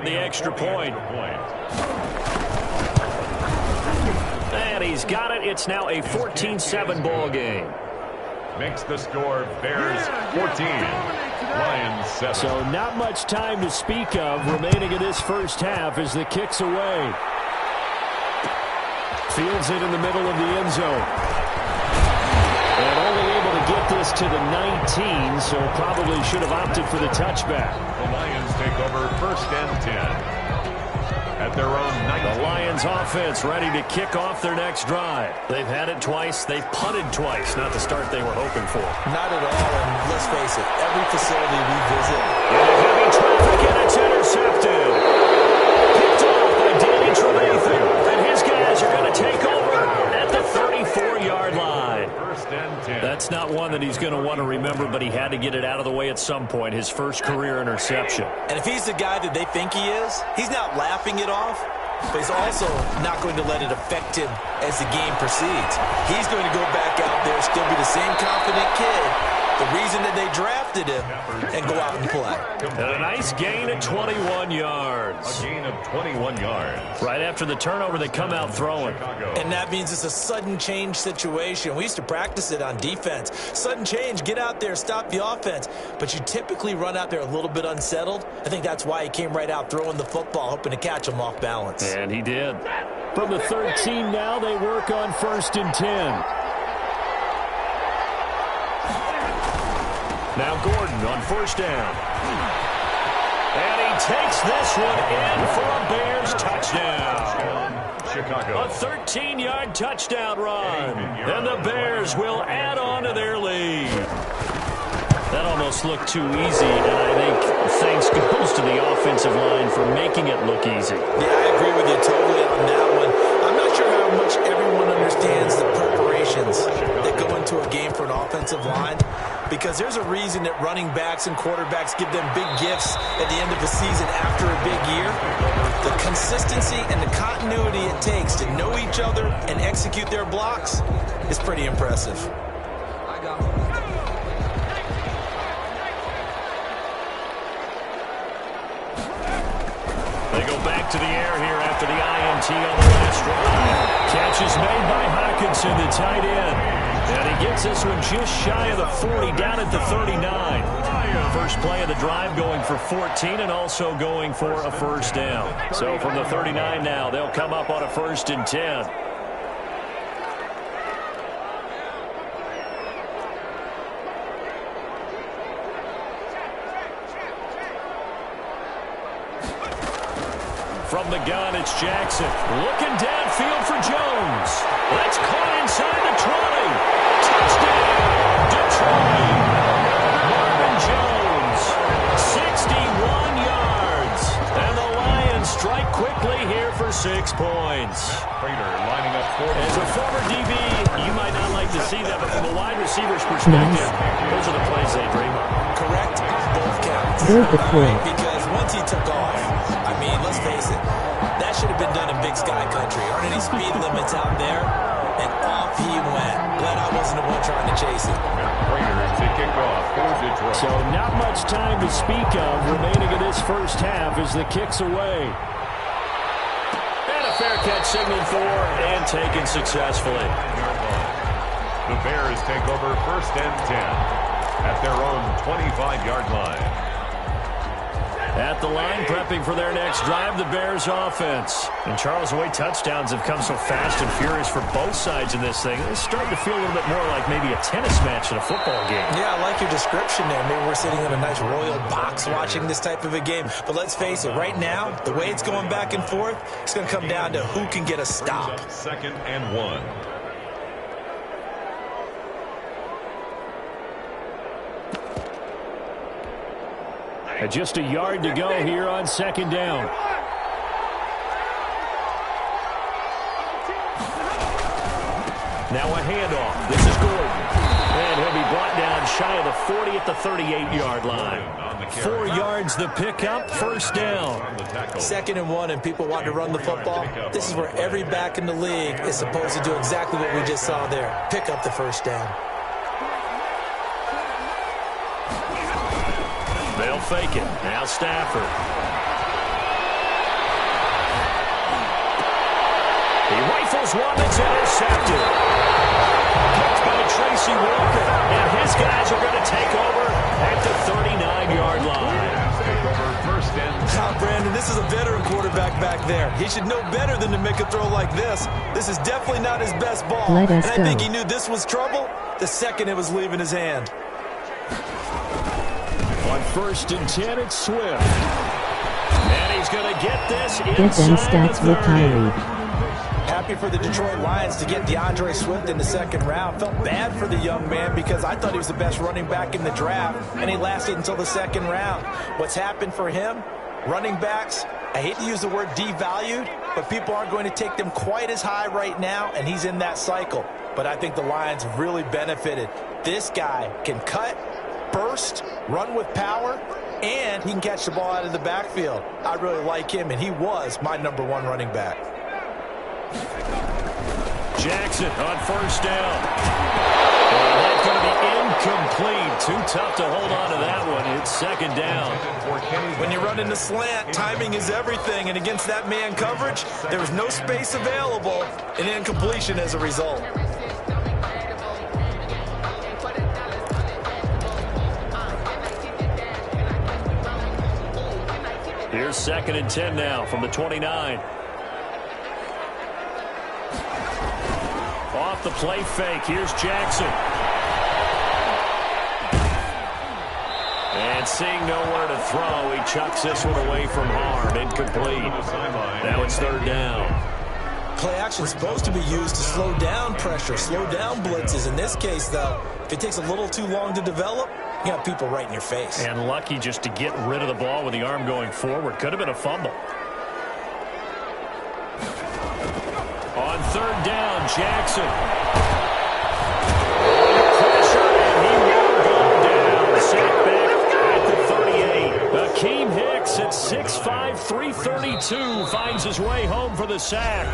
The extra point. And he's got it. It's now a 14-7 ball game. Makes the score Bears 14, Lions 7. So not much time to speak of remaining in this first half as the kick's away. Fields it in the middle of the end zone. And only able to get this to the 19, so probably should have opted for the touchback. The Lions take over 1st and 10. At their own 19. The Lions offense ready to kick off their next drive. They've had it twice. They've punted twice. Not the start they were hoping for. Not at all, and let's face it, every facility we visit. Heavy traffic, and it's intercepted. Picked off by Danny Trevathan. And his guys are going to take over at the 34-yard line. 1st and 10. That's not one that he's going to want to remember, but he had to get it out of the way at some point. His first career interception. And if he's the guy that they think he is, he's not laughing it off, but he's also not going to let it affect him as the game proceeds. He's going to go back out there, still be the same confident kid, the reason that they drafted him, and go out and play. And a nice gain at 21 yards. A gain of 21 yards. Right after the turnover, they come out throwing. And that means it's a sudden change situation. We used to practice it on defense. Sudden change, get out there, stop the offense. But you typically run out there a little bit unsettled. I think that's why he came right out throwing the football, hoping to catch him off balance. And he did. From the 13 now, they work on 1st and 10. Now Gordon on 1st down. And he takes this one in for a Bears touchdown. Chicago. A 13-yard touchdown run. And the Bears will add on to their lead. That almost looked too easy, and I think thanks goes to the offensive line for making it look easy. Yeah, I agree with you totally on that one. I'm not sure how much everyone understands the preparations that go into a game for an offensive line, because there's a reason that running backs and quarterbacks give them big gifts at the end of the season after a big year. The consistency and the continuity it takes to know each other and execute their blocks is pretty impressive. They go back to the air here after the INT on the last drive. Catch is made by Hockenson, the tight end. And he gets this one just shy of the 40, down at the 39. First play of the drive going for 14 and also going for a 1st down. So from the 39 now, they'll come up on a 1st and 10. From the gun, it's Jackson. Looking downfield for Jones. That's caught inside the 20. Touchdown, Detroit. Marvin Jones, 61 yards. And the Lions strike quickly here for 6 points. Prater lining up for As a former DB, you might not like to see that, but from a wide receiver's perspective, those are the plays they dream of. Correct on both counts. Because once he took off, I mean, let's face it, that should have been done in Big Sky Country. Aren't any speed limits out there? And off he went. Glad I wasn't the one trying to chase it. Prater to kick off for Detroit. So not much time to speak of remaining in this first half as the kick's away. And a fair catch signaled for and taken successfully. The Bears take over 1st and 10 at their own 25-yard line. At the line, prepping for their next drive, the Bears offense. And Charles, the way touchdowns have come so fast and furious for both sides in this thing, it's starting to feel a little bit more like maybe a tennis match in a football game. Yeah, I like your description there. Maybe we're sitting in a nice royal box watching this type of a game. But let's face it, right now, the way it's going back and forth, it's going to come down to who can get a stop. 2nd and 1. Just a yard to go here on 2nd down. Now a handoff. This is Gordon. And he'll be brought down shy of the 40 at the 38-yard line. 4 yards the pickup, 1st down. 2nd and 1, and people want to run the football. This is where every back in the league is supposed to do exactly what we just saw there. Pick up the 1st down. They'll fake it. Now Stafford. throws one that's intercepted. Picked by Tracy Walker. And his guys are going to take over at the 39-yard line. First and 10. Brandon, this is a veteran quarterback back there. He should know better than to make a throw like this. This is definitely not his best ball. Let us and I go. think he knew this was trouble the second it was leaving his hand. On 1st and 10, it's Swift. And he's going to get this Get them inside stats the with 30. Kyrie. Happy for the Detroit Lions to get DeAndre Swift in the second round. Felt bad for the young man because I thought he was the best running back in the draft, and he lasted until the second round. What's happened for him? Running backs, I hate to use the word devalued, but people aren't going to take them quite as high right now, and he's in that cycle. But I think the Lions really benefited. This guy can cut, burst, run with power, and he can catch the ball out of the backfield. I really like him, and he was my #1 running back. Jackson on 1st down. And that's going to be incomplete. Too tough to hold on to that one. It's 2nd down. When you run in the slant, timing is everything, and against that man coverage, there was no space available, and incompletion as a result. Here's 2nd and 10 now from the 29. Off the play fake, here's Jackson. And seeing nowhere to throw, he chucks this one away from harm. Incomplete. Now it's 3rd down. Play action is supposed to be used to slow down pressure, slow down blitzes. In this case, though, if it takes a little too long to develop, you got people right in your face. And lucky just to get rid of the ball with the arm going forward. Could have been a fumble. On 3rd down, Jackson. Pressure, and he will go down. Sack back at the 38. Akeem Hicks at 6'5", 332 finds his way home for the sack.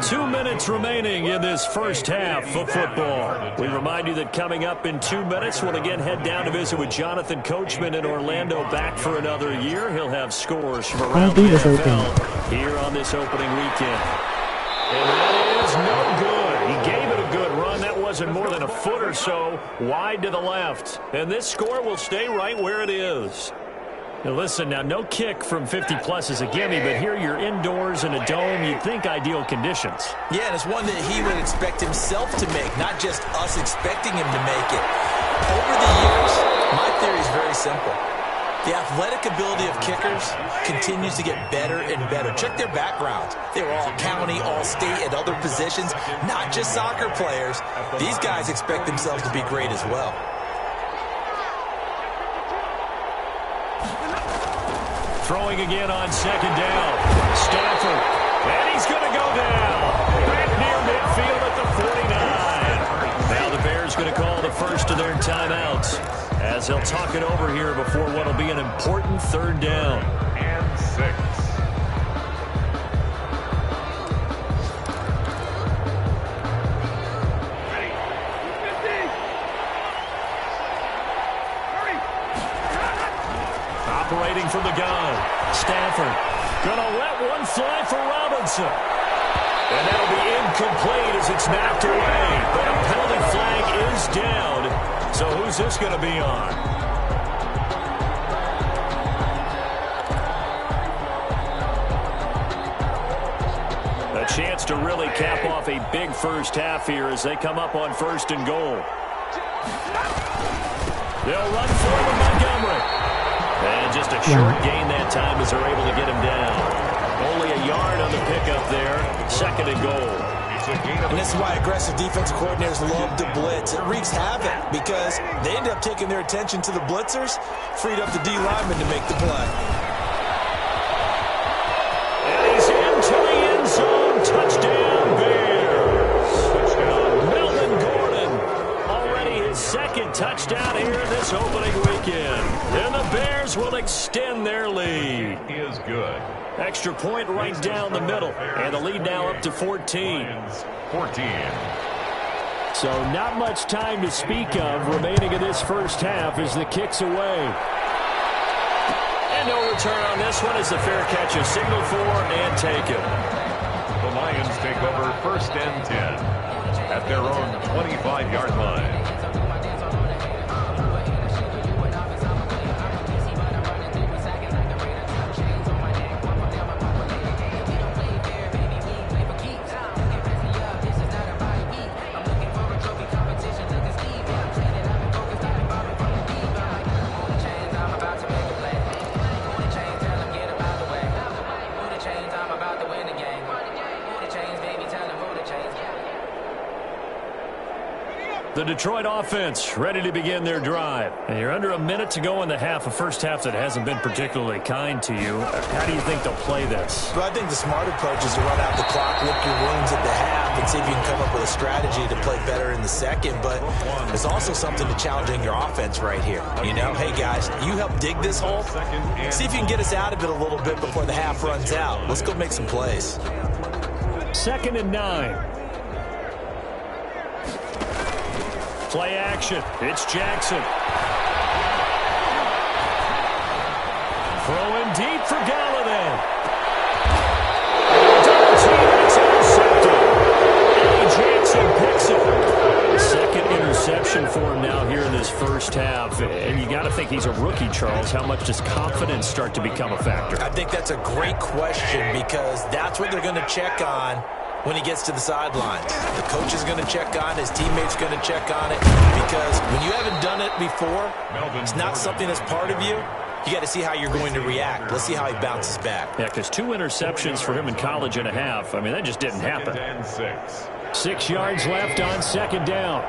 2 minutes remaining in this first half of football. We remind you that coming up in 2 minutes, we'll again head down to visit with Jonathan Coachman in Orlando, back for another year. He'll have scores from around the NFL here on this opening weekend. And that is no good. He gave it a good run. That wasn't more than a foot or so wide to the left. And this score will stay right where it is. Now listen, now no kick from 50-plus is a gimme, but here you're indoors in a dome. You'd think ideal conditions. Yeah, and it's one that he would expect himself to make, not just us expecting him to make it. Over the years, my theory is very simple. The athletic ability of kickers continues to get better and better. Check their backgrounds. They were all county, all state, at other positions, not just soccer players. These guys expect themselves to be great as well. Throwing again on 2nd down. Stafford. And he's going to go down. Back near midfield at the 49. Now the Bears going to call the first of their timeouts, as they'll talk it over here before what will be an important 3rd down. And 6. Operating from the gun. Stafford going to let one fly for Robinson. And that'll be incomplete as it's knocked away. But a penalty flag is down. So who's this going to be on? A chance to really cap off a big first half here as they come up on 1st and goal. They'll run for the Montgomery. And just a short gain that time as they're able to get him down. Only a yard on the pickup there. 2nd and goal. And this is why aggressive defensive coordinators love to blitz. It wreaks havoc because they end up taking their attention to the blitzers, freed up the D lineman to make the play. And he's into the end zone. Touchdown, Bears. Melvin Gordon, already his 2nd touchdown here in this opening weekend. And the Bears will extend their lead. He is good. Extra point right down the middle. And the lead now up to 14. 14. So not much time to speak of remaining in this first half as the kick's away. And no return on this one as the fair catch is signaled for and taken. The Lions take over first and 10 at their own 25-yard line. The Detroit offense ready to begin their drive. And you're under a minute to go in the half, a first half that hasn't been particularly kind to you. How do you think they'll play this? Well, I think the smart approach is to run out the clock, lick your wounds at the half, and see if you can come up with a strategy to play better in the second. But there's also something to challenging your offense right here. You know, hey, guys, you help dig this hole. See if you can get us out of it a little bit before the half runs out. Let's go make some plays. 2nd and 9. Play action. It's Jackson. Throwing deep for Galladay. Double team, it's intercepted. Eddie Jackson picks it. Second interception for him now here in this first half. And you got to think he's a rookie, Charles. How much does confidence start to become a factor? I think that's a great question because that's what they're going to check on when he gets to the sidelines. The coach is going to check on, his teammates going to check on it, because when you haven't done it before, it's not something that's part of you. You got to see how you're going to react. Let's see how he bounces back. Yeah, because 2 interceptions for him in college and a half. I mean, that just didn't happen. 6 yards left on 2nd down.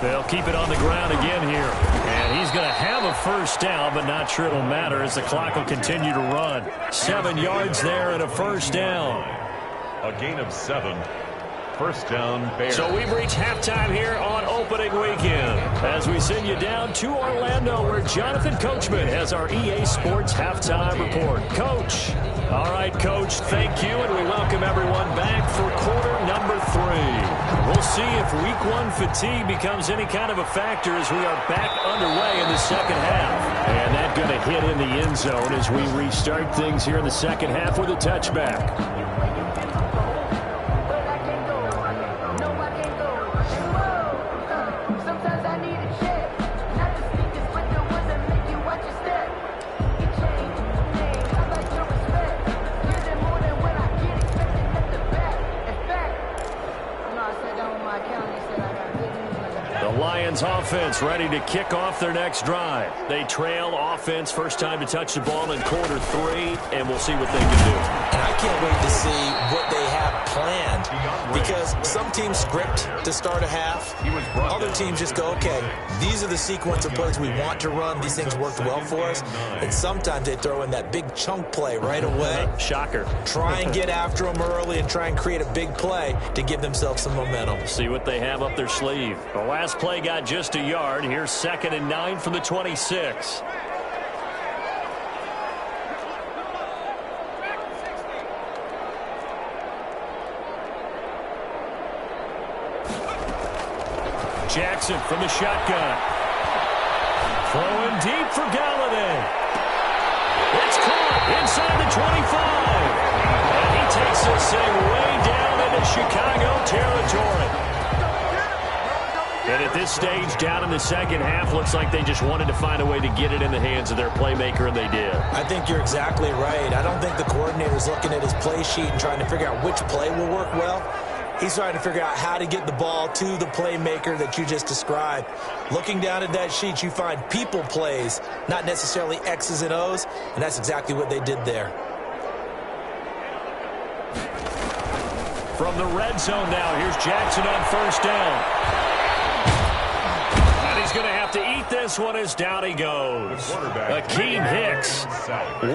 They'll keep it on the ground again here. And he's going to have a first down, but not sure it'll matter as the clock will continue to run. 7 yards there and a first down. A gain of 7. First down, Bears. So we've reached halftime here on opening weekend as we send you down to Orlando where Jonathan Coachman has our EA Sports halftime report. Coach. All right, Coach, thank you, and we welcome everyone back for quarter number 3. We'll see if week 1 fatigue becomes any kind of a factor as we are back underway in the second half. And that's going to hit in the end zone as we restart things here in the second half with a touchback. Offense ready to kick off their next drive. They trail offense, first time to touch the ball in quarter 3, and we'll see what they can do. And I can't wait to see what they have planned, because some teams script to start a half. Other teams just go, okay, these are the sequence of plays we want to run. These things worked well for us. And sometimes they throw in that big chunk play right away. Shocker. Try and get after them early and try and create a big play to give themselves some momentum. See what they have up their sleeve. The last play got just a yard. Here's 2nd and 9 from the 26. Jackson from the shotgun. Throwing deep for Galladay. It's caught inside the 25. And he takes this thing way down into Chicago territory. And at this stage, down in the second half, looks like they just wanted to find a way to get it in the hands of their playmaker, and they did. I think you're exactly right. I don't think the coordinator's looking at his play sheet and trying to figure out which play will work well. He's trying to figure out how to get the ball to the playmaker that you just described. Looking down at that sheet, you find people plays, not necessarily X's and O's, and that's exactly what they did there. From the red zone now, here's Jackson on first down. And he's going to have to eat this one as down he goes. Akeem Hicks.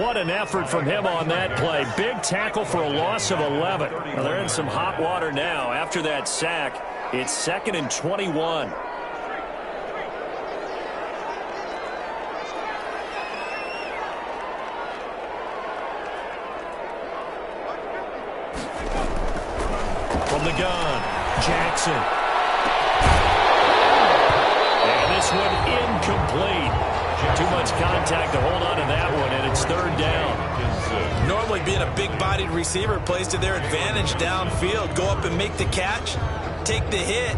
What an effort from him on that play. Big tackle for a loss of 11. Well, they're in some hot water now. After that sack, it's 2nd and 21. From the gun, Jackson. And this one incomplete. Too much contact to hold on to that one, and it's 3rd down. Normally, being a big-bodied receiver plays to their advantage downfield. Go up and make the catch, take the hit,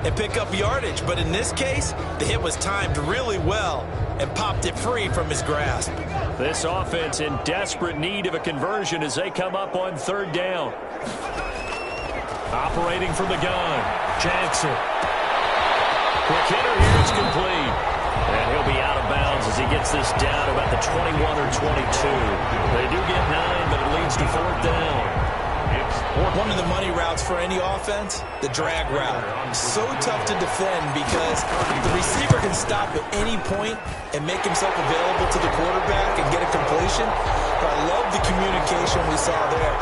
and pick up yardage. But in this case, the hit was timed really well and popped it free from his grasp. This offense in desperate need of a conversion as they come up on third down. Operating from the gun, Jackson. Quick hitter here, it's complete. And he'll be out of bounds as he gets this down about the 21 or 22. They do get 9, but it leads to fourth down. One of the money routes for any offense, the drag route. So tough to defend because the receiver can stop at any point and make himself available to the quarterback and get a completion. But I love the communication we saw there.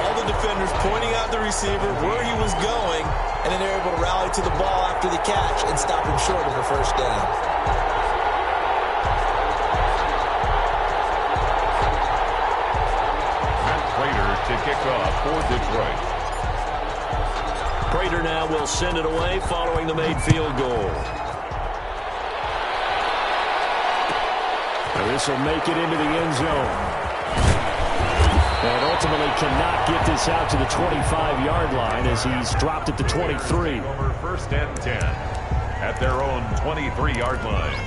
All the defenders pointing out the receiver, where he was going, and then they're able to rally to the ball after the catch and stop him short of a first down. To kick off for Detroit. Prater now will send it away following the made field goal. And this will make it into the end zone. And ultimately cannot get this out to the 25-yard line as he's dropped at the 23. Over first and 10 at their own 23-yard line.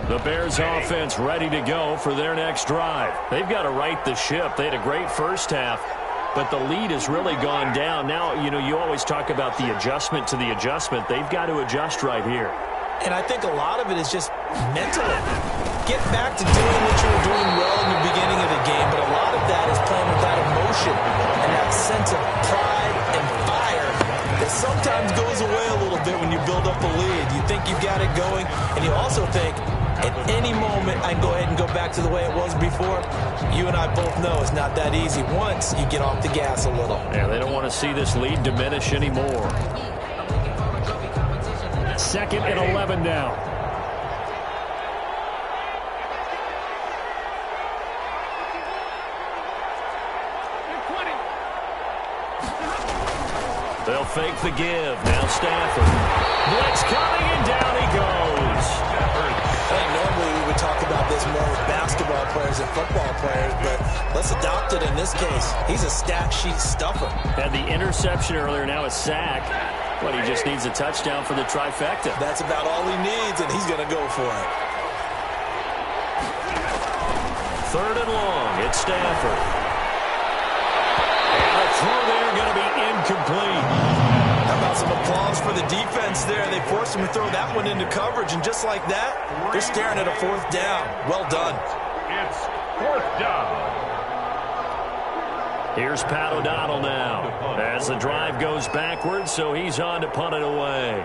The Bears offense ready to go for their next drive. They've got to right the ship. They had a great first half, but the lead has really gone down. Now, you always talk about the adjustment to the adjustment. They've got to adjust right here. And I think a lot of it is just mentally. Get back to doing what you were doing well in the beginning of the game, but a lot of that is playing with that emotion and that sense of pride and fire that sometimes goes away a little bit when you build up a lead. You think you've got it going, and you also think, at any moment, I can go ahead and go back to the way it was before. You and I both know it's not that easy once you get off the gas a little. Yeah, they don't want to see this lead diminish anymore. 2nd and 11 now. They'll fake the give. Now Stafford. Blitz coming, and down he goes. I think normally we would talk about this more with basketball players and football players, but let's adopt it in this case. He's a stat sheet stuffer. Had the interception earlier, now a sack. But he just needs a touchdown for the trifecta. That's about all he needs, and he's going to go for it. 3rd and long. It's Stafford. And the throw there going to be incomplete. How about some applause for the defense there? They forced him to throw that one into coverage, and just like that, they're staring at a 4th down. Well done. It's 4th down. Here's Pat O'Donnell now as the drive goes backwards, so he's on to punt it away.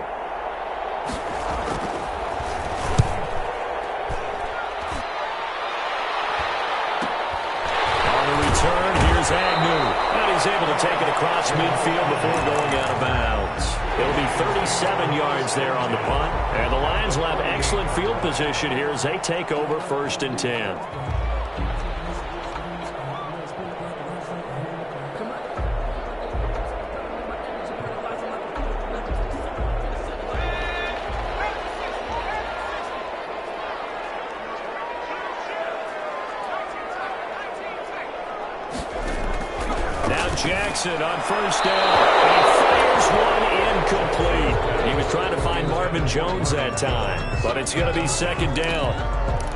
On the return, here's Agnew. And he's able to take it across midfield before going out of bounds. It'll be 37 yards there on the punt. And the Lions will have excellent field position here as they take over 1st and 10. Jackson on 1st down. And he fires one incomplete. He was trying to find Marvin Jones that time, but it's going to be 2nd down.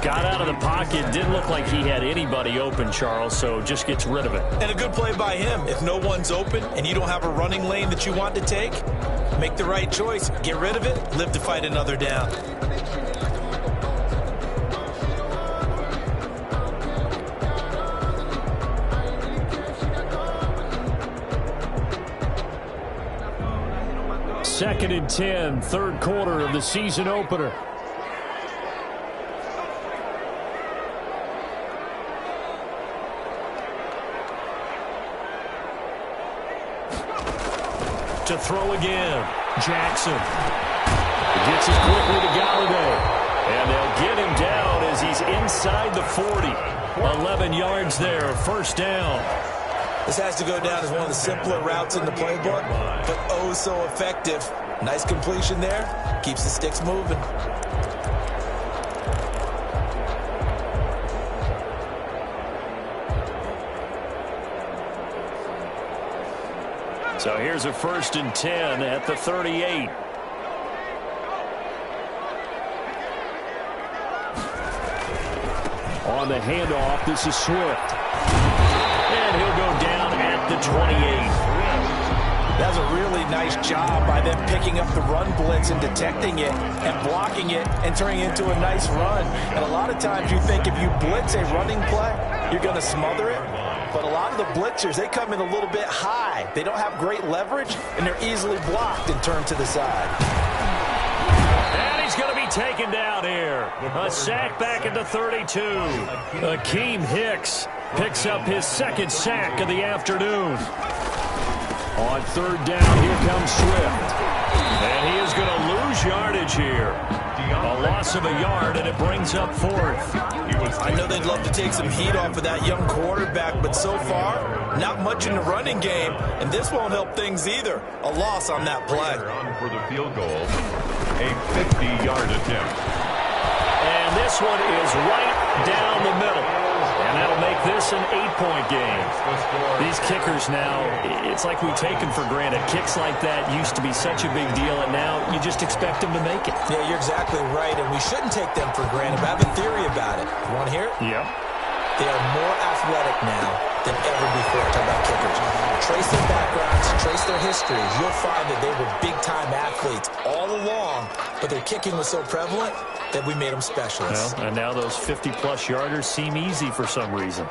Got out of the pocket. Didn't look like he had anybody open, Charles, so just gets rid of it. And a good play by him. If no one's open and you don't have a running lane that you want to take, make the right choice. Get rid of it. Live to fight another down. Second and 10, 3rd quarter of the season opener. To throw again, Jackson. He gets it quickly to Galladay. And they'll get him down as he's inside the 40. 11 yards there, first down. This has to go down as one of the simpler routes in the playbook, but oh so effective. Nice completion there. Keeps the sticks moving. So here's a 1st and 10 at the 38. On the handoff, this is Swift. And he'll go down at the 28. That's a really nice job by them picking up the run blitz and detecting it and blocking it and turning it into a nice run. And a lot of times you think if you blitz a running play, you're going to smother it. But a lot of the blitzers, they come in a little bit high. They don't have great leverage, and they're easily blocked and turned to the side. And he's going to be taken down here. A sack back at the 32. Akeem Hicks picks up his 2nd sack of the afternoon. On 3rd down, here comes Swift. And he is going to lose yardage here. A loss of a yard, and it brings up 4th. I know they'd love to take some heat off of that young quarterback, but so far, not much in the running game, and this won't help things either. A loss on that play. On for the field goal, a 50-yard attempt. And this one is right down the middle. And that'll make this an 8-point game. These kickers now, it's like we take them for granted. Kicks like that used to be such a big deal, and now you just expect them to make it. Yeah, you're exactly right, and we shouldn't take them for granted. But I have a theory about it. You want to hear it? Yep. They are more athletic now than ever before. Talking about kickers. Trace their backgrounds, trace their histories. You'll find that they were big-time athletes all along, but their kicking was so prevalent that we made them specialists. Well, and now those 50-plus yarders seem easy for some reason.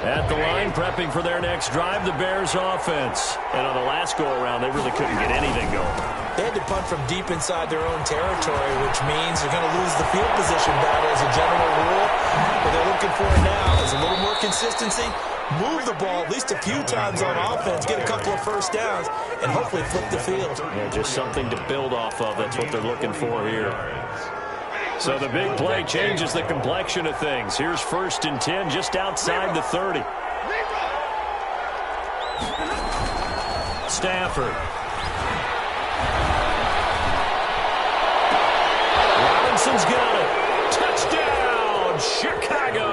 At the line, prepping for their next drive, the Bears offense. And on the last go-around, they really couldn't get anything going. They had to punt from deep inside their own territory, which means they're going to lose the field position battle as a general rule. What they're looking for now is a little more consistency, move the ball at least a few times on offense, get a couple of first downs, and hopefully flip the field. Yeah, just something to build off of. That's what they're looking for here. So the big play changes the complexion of things. Here's 1st and 10 just outside the 30. Stafford. Robinson's got it. Touchdown, Chicago.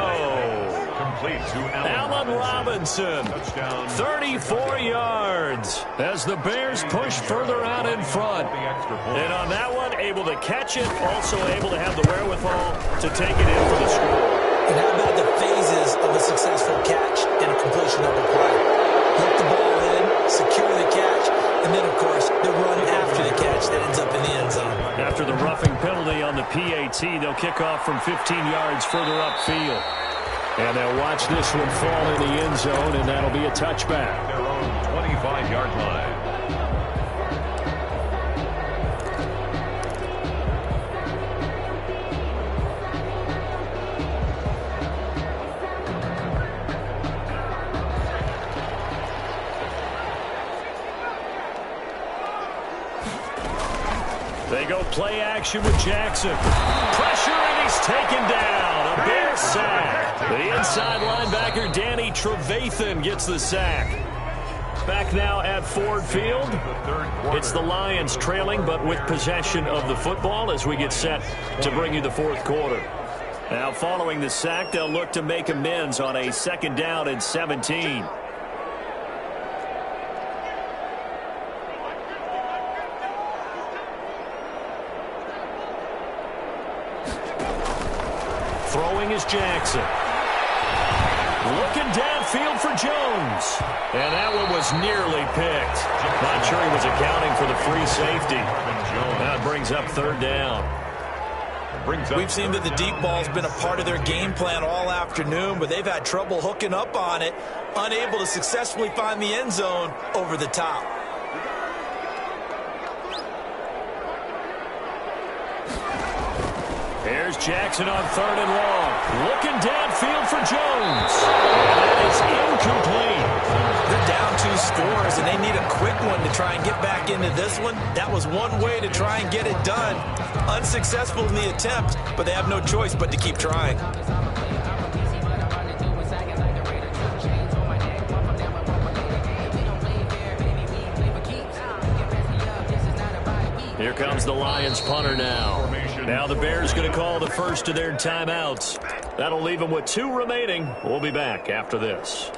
Complete to Allen Robinson. Touchdown. 34 yards as the Bears push further out in front. And on that one, able to catch it, also able to have the wherewithal to take it in for the score. And how about the phases of a successful catch and a completion of a play? Hook the ball in, secure the catch, and then, of course, the run after the catch that ends up in the end zone. After the roughing penalty on the PAT, they'll kick off from 15 yards further upfield. And they'll watch this one fall in the end zone, and that'll be a touchback. Their own 25-yard line. They go play action with Jackson. Pressure, and he's taken down. A Bear sack. The inside linebacker, Danny Trevathan, gets the sack. Back now at Ford Field. It's the Lions trailing, but with possession of the football as we get set to bring you the 4th quarter. Now, following the sack, they'll look to make amends on a 2nd down and 17. Throwing is Jackson. Looking downfield for Jones. And that one was nearly picked. Not sure he was accounting for the free safety. That brings up 3rd down. We've seen that the deep ball's been a part of their game plan all afternoon, but they've had trouble hooking up on it, unable to successfully find the end zone over the top. Here's Jackson on 3rd and long. Looking downfield for Jones. And that is incomplete. They're down 2 scores, and they need a quick one to try and get back into this one. That was one way to try and get it done. Unsuccessful in the attempt, but they have no choice but to keep trying. Here comes the Lions punter now. Now the Bears going to call the first of their timeouts. That'll leave them with 2 remaining. We'll be back after this.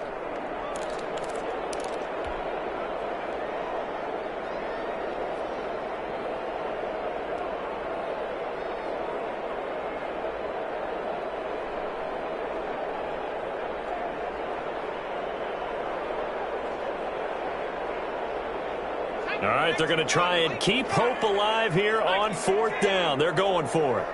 All right, they're going to try and keep hope alive here on 4th down. They're going for it.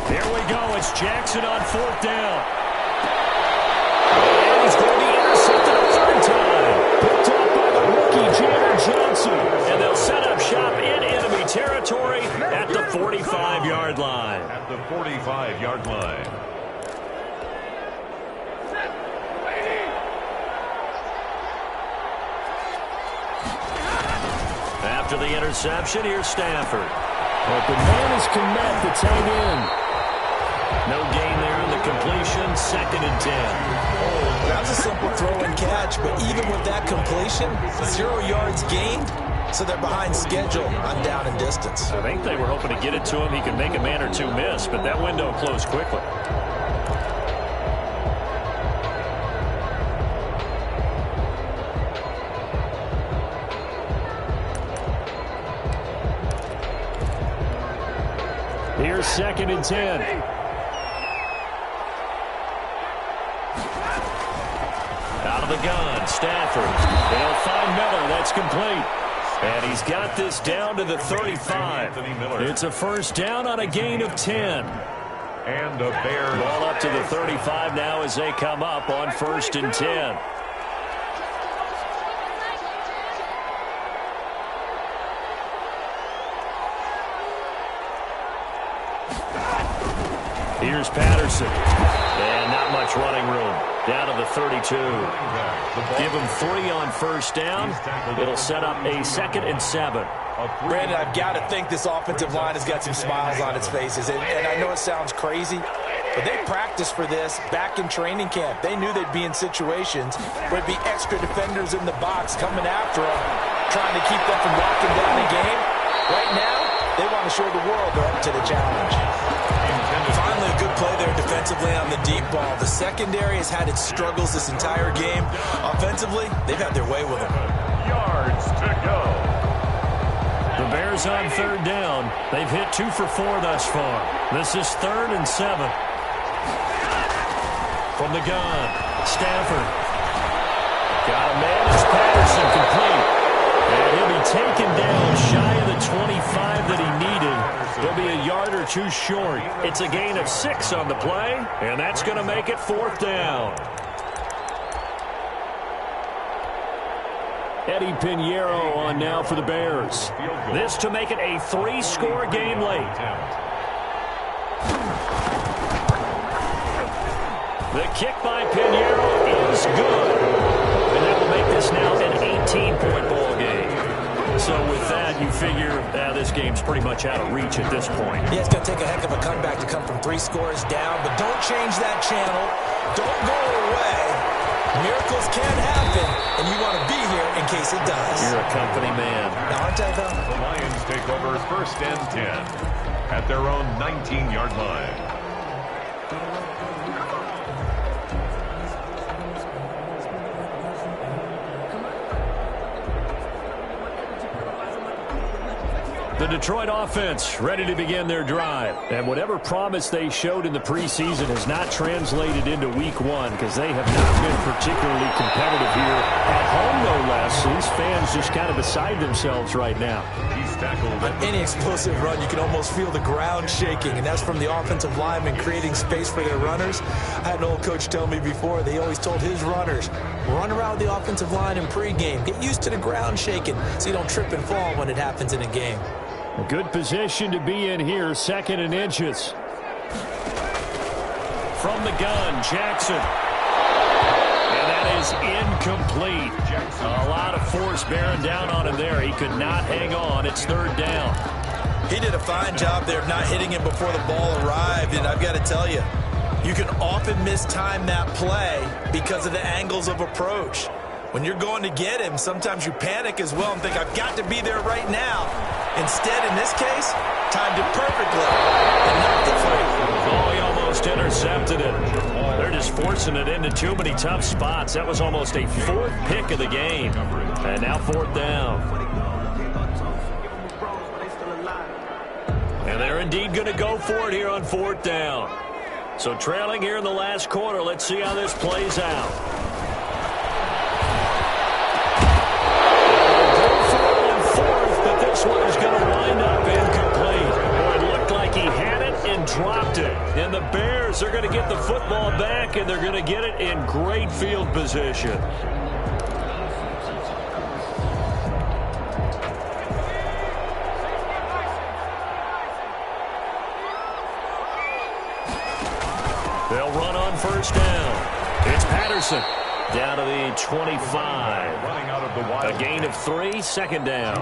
Here we go. It's Jackson on 4th down. And he's going to be intercepted a 3rd time. Picked up by the rookie, Jared Johnson. And they'll set up shop in enemy territory at the 45-yard line. At the 45-yard line. After the interception, here's Stafford. Open man is Kmet, the tight end. No gain there on the completion. 2nd and 10. That was a simple throw and catch, but even with that completion, 0 yards gained, so they're behind schedule on down and distance. I think they were hoping to get it to him. He could make a man or 2 miss, but that window closed quickly. Here's 2nd and 10. Out of the gun, Stafford. They'll find Miller. That's complete. And he's got this down to the 35. It's a 1st down on a gain of 10. And the Bears. Ball up to the 35 now as they come up on 1st and 10. Here's Patterson. And not much running room. Down to the 32. Give him 3 on 1st down. It'll set up a 2nd and 7. Brandon, I've got to think this offensive line has got some smiles on its faces. And I know it sounds crazy, but they practiced for this back in training camp. They knew they'd be in situations where it'd be extra defenders in the box coming after them, trying to keep them from locking down the game. Right now, they want to show the world they're up to the challenge. Finally, a good play there defensively on the deep ball. The secondary has had its struggles this entire game. Offensively, they've had their way with them. Yards to go. The Bears on 3rd down. They've hit 2 for 4 thus far. This is 3rd and 7. From the gun, Stafford. Got a man. It's Patterson, complete. And he'll be taken down shy of the 25 that he needed. He'll be a yard or 2 short. It's a gain of 6 on the play, and that's going to make it 4th down. Eddie Pinheiro on now for the Bears. This to make it a 3-score game late. The kick by Pinheiro is good. And that will make this now an 18-point ball game. So with that, you figure this game's pretty much out of reach at this point. Yeah, it's going to take a heck of a comeback to come from 3 scores down, but don't change that channel. Don't go away. Miracles can happen, and you want to be here in case it does. You're a company man. Now, aren't I, though? The Lions take over 1st and 10 at their own 19-yard line. The Detroit offense ready to begin their drive. And whatever promise they showed in the preseason has not translated into week one because they have not been particularly competitive here at home, no less. These fans just kind of beside themselves right now. He's tackled. On any explosive run, you can almost feel the ground shaking, and that's from the offensive linemen creating space for their runners. I had an old coach tell me before, they always told his runners, run around the offensive line in pregame. Get used to the ground shaking so you don't trip and fall when it happens in a game. A good position to be in here, 2nd and inches. From the gun, Jackson. And that is incomplete. A lot of force bearing down on him there. He could not hang on. It's 3rd down. He did a fine job there of not hitting him before the ball arrived, and I've got to tell you, you can often mistime that play because of the angles of approach. When you're going to get him, sometimes you panic as well and think, I've got to be there right now. Instead, in this case, timed it perfectly and knocked it free. Oh, he almost intercepted it. They're just forcing it into too many tough spots. That was almost a 4th pick of the game. And now 4th down. And they're indeed going to go for it here on 4th down. So trailing here in the last quarter, let's see how this plays out. This one is going to wind up incomplete. Boy, it looked like he had it and dropped it. And the Bears are going to get the football back, and they're going to get it in great field position. They'll run on 1st down. It's Patterson. Down to the 25. A gain of 3, 2nd down.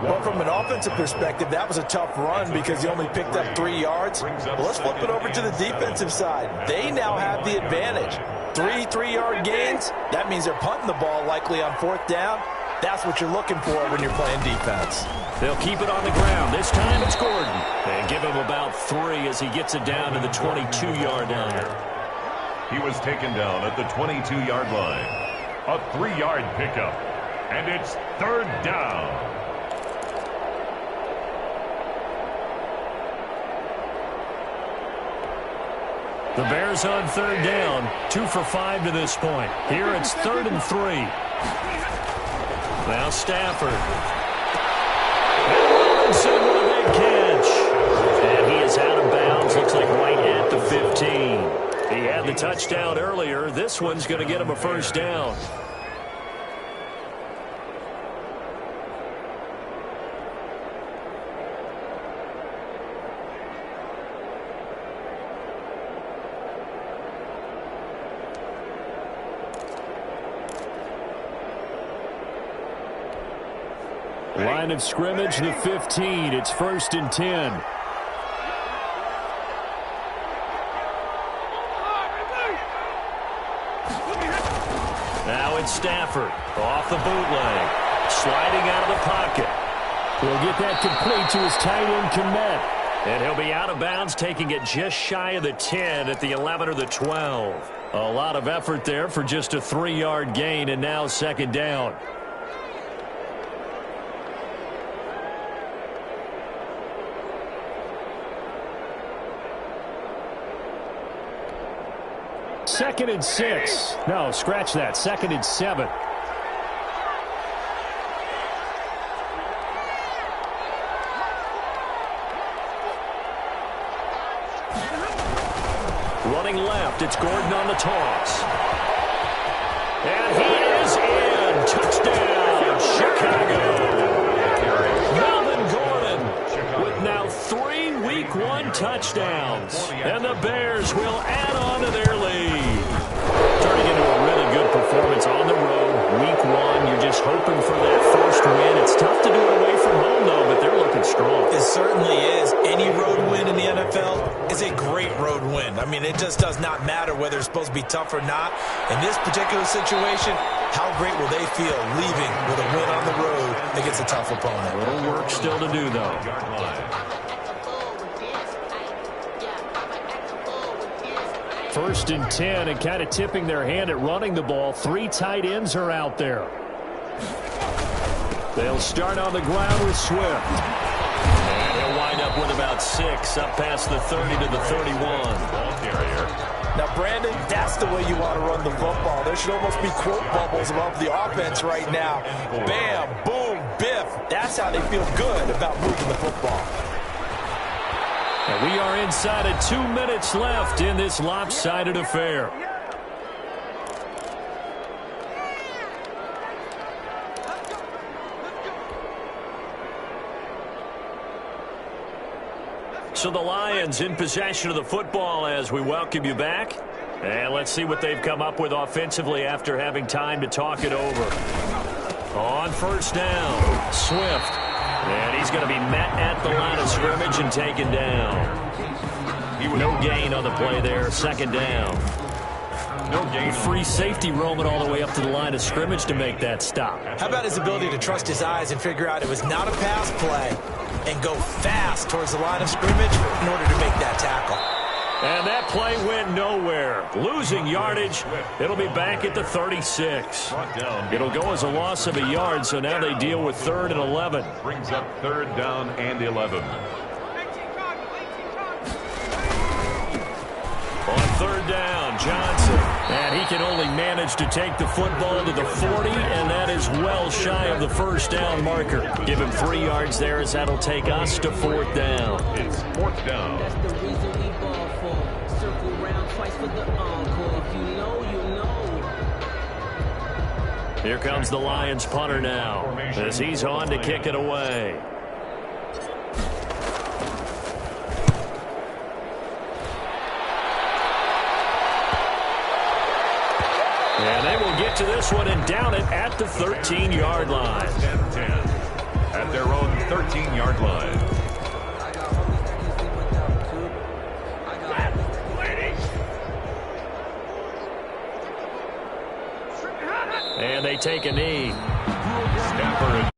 Well, from an offensive perspective, that was a tough run because he only picked up 3 yards. Well, let's flip it over to the defensive side. They now have the advantage. 3 3-yard gains. That means they're punting the ball likely on 4th down. That's what you're looking for when you're playing defense. They'll keep it on the ground. This time it's Gordon. And give him about 3 as he gets it down to the 22-yard line. He was taken down at the 22-yard line. A 3-yard pickup. And it's 3rd down. The Bears on 3rd down. 2 for 5 to this point. Here it's 3rd and 3. Now Stafford. And Robinson with a big catch. And he is out of bounds. Looks like right at the 15. He had the touchdown earlier. This one's going to get him a 1st down. Line of scrimmage, the 15. It's 1st and 10. Now it's Stafford off the bootleg, sliding out of the pocket. He'll get that complete to his tight end, Kmet. And he'll be out of bounds, taking it just shy of the 10 at the 11 or the 12. A lot of effort there for just a 3-yard gain, and now 2nd down. Second and 6. No, scratch that. 2nd and 7. Running left, it's Gordon on the toss. And he is in. Touchdown, Chicago. Melvin Gordon with now 3 Week 1 touchdowns. And the Bears will add on to their lead. Turning into a really good performance on the road. Week 1, you're just hoping for that first win. It's tough to do it away from home, though, but they're looking strong. It certainly is. Any road win in the NFL is a great road win. I mean, it just does not matter whether it's supposed to be tough or not. In this particular situation, how great will they feel leaving with a win on the road against a tough opponent? A little work still to do, though. First and 10, and kind of tipping their hand at running the ball. 3 tight ends are out there. They'll start on the ground with Swift. with about 6, up past the 30 to the 31. Ball carrier. Now, Brandon, that's the way you want to run the football. There should almost be quote bubbles above the offense right now. Bam, boom, biff. That's how they feel good about moving the football. And we are inside of 2 minutes left in this lopsided affair. So the Lions in possession of the football as we welcome you back. And let's see what they've come up with offensively after having time to talk it over. On first down, Swift. And he's going to be met at the line of scrimmage and taken down. No gain on the play there, second down. No gain. Free safety roaming all the way up to the line of scrimmage to make that stop. How about his ability to trust his eyes and figure out it was not a pass play and go fast towards the line of scrimmage in order to make that tackle. And that play went nowhere. Losing yardage. It'll be back at the 36. It'll go as a loss of a yard, so now they deal with 3rd and 11. Brings up 3rd down and 11. On 3rd down, Johnson. And he can only manage to take the football to the 40, and that is well shy of the first down marker. Give him 3 yards there as that'll take us to 4th down. It's 4th down. That's the reason we ball for. Circle round twice for the encore. If you know, you know. Here comes the Lions punter now as he's on to kick it away. And they will get to this one and down it at the 13-yard line. 10-10 at their own 13-yard line. And they take a knee. Snapper